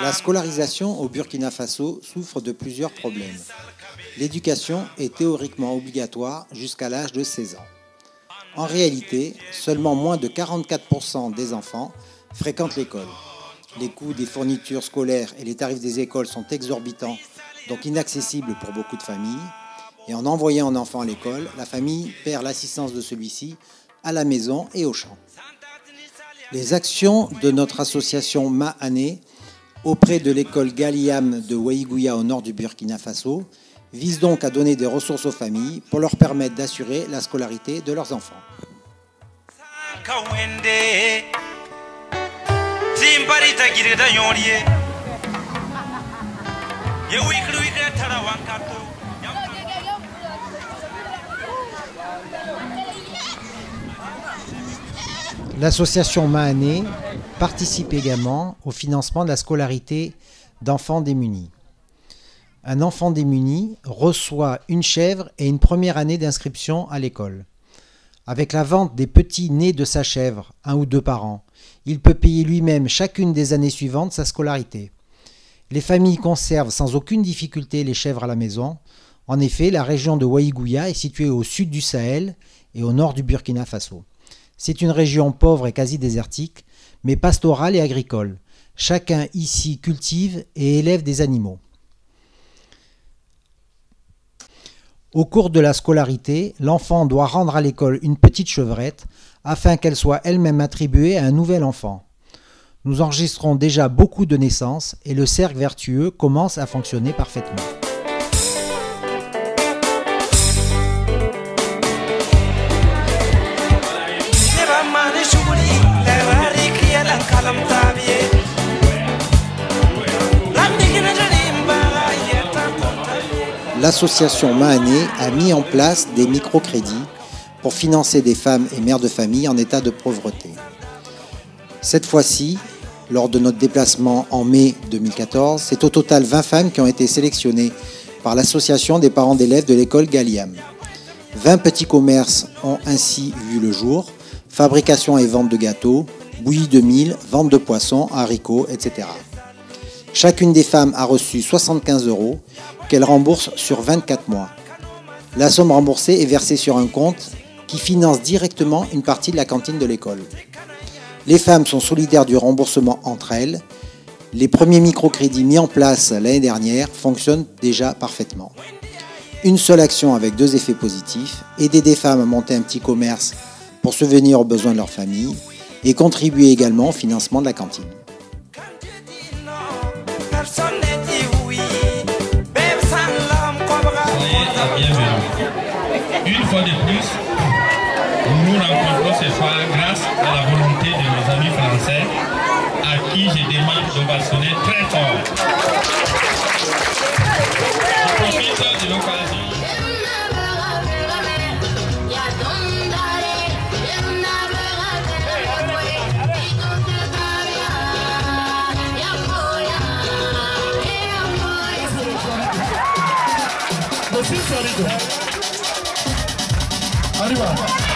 La scolarisation au Burkina Faso souffre de plusieurs problèmes. L'éducation est théoriquement obligatoire jusqu'à l'âge de 16 ans. En réalité, seulement moins de 44% des enfants fréquentent l'école. Les coûts des fournitures scolaires et les tarifs des écoles sont exorbitants, donc inaccessibles pour beaucoup de familles. Et en envoyant un enfant à l'école, la famille perd l'assistance de celui-ci à la maison et au champ. Les actions de notre association Maané auprès de l'école Galiam de Waïgouya au nord du Burkina Faso visent donc à donner des ressources aux familles pour leur permettre d'assurer la scolarité de leurs enfants. L'association Maané participe également au financement de la scolarité d'enfants démunis. Un enfant démuni reçoit une chèvre et une première année d'inscription à l'école. Avec la vente des petits nés de sa chèvre, 1 ou 2 par an, il peut payer lui-même chacune des années suivantes sa scolarité. Les familles conservent sans aucune difficulté les chèvres à la maison. En effet, la région de Waïgouya est située au sud du Sahel et au nord du Burkina Faso. C'est une région pauvre et quasi désertique, mais pastorale et agricole. Chacun ici cultive et élève des animaux. Au cours de la scolarité, l'enfant doit rendre à l'école une petite chevrette afin qu'elle soit elle-même attribuée à un nouvel enfant. Nous enregistrons déjà beaucoup de naissances et le cercle vertueux commence à fonctionner parfaitement. L'association Maané a mis en place des microcrédits pour financer des femmes et mères de famille en état de pauvreté. Cette fois-ci, lors de notre déplacement en mai 2014, c'est au total 20 femmes qui ont été sélectionnées par l'association des parents d'élèves de l'école Galiam. 20 petits commerces ont ainsi vu le jour, fabrication et vente de gâteaux, bouillie de mil, vente de poissons, haricots, etc. Chacune des femmes a reçu 75 € qu'elle rembourse sur 24 mois. La somme remboursée est versée sur un compte qui finance directement une partie de la cantine de l'école. Les femmes sont solidaires du remboursement entre elles. Les premiers microcrédits mis en place l'année dernière fonctionnent déjà parfaitement. Une seule action avec 2 effets positifs, aider des femmes à monter un petit commerce pour subvenir aux besoins de leur famille et contribuer également au financement de la cantine. Une fois de plus, nous rencontrons ce soir grâce à la volonté de nos amis français à qui je demande d'ovationner très fort. Je profite de l'occasion. Arriba.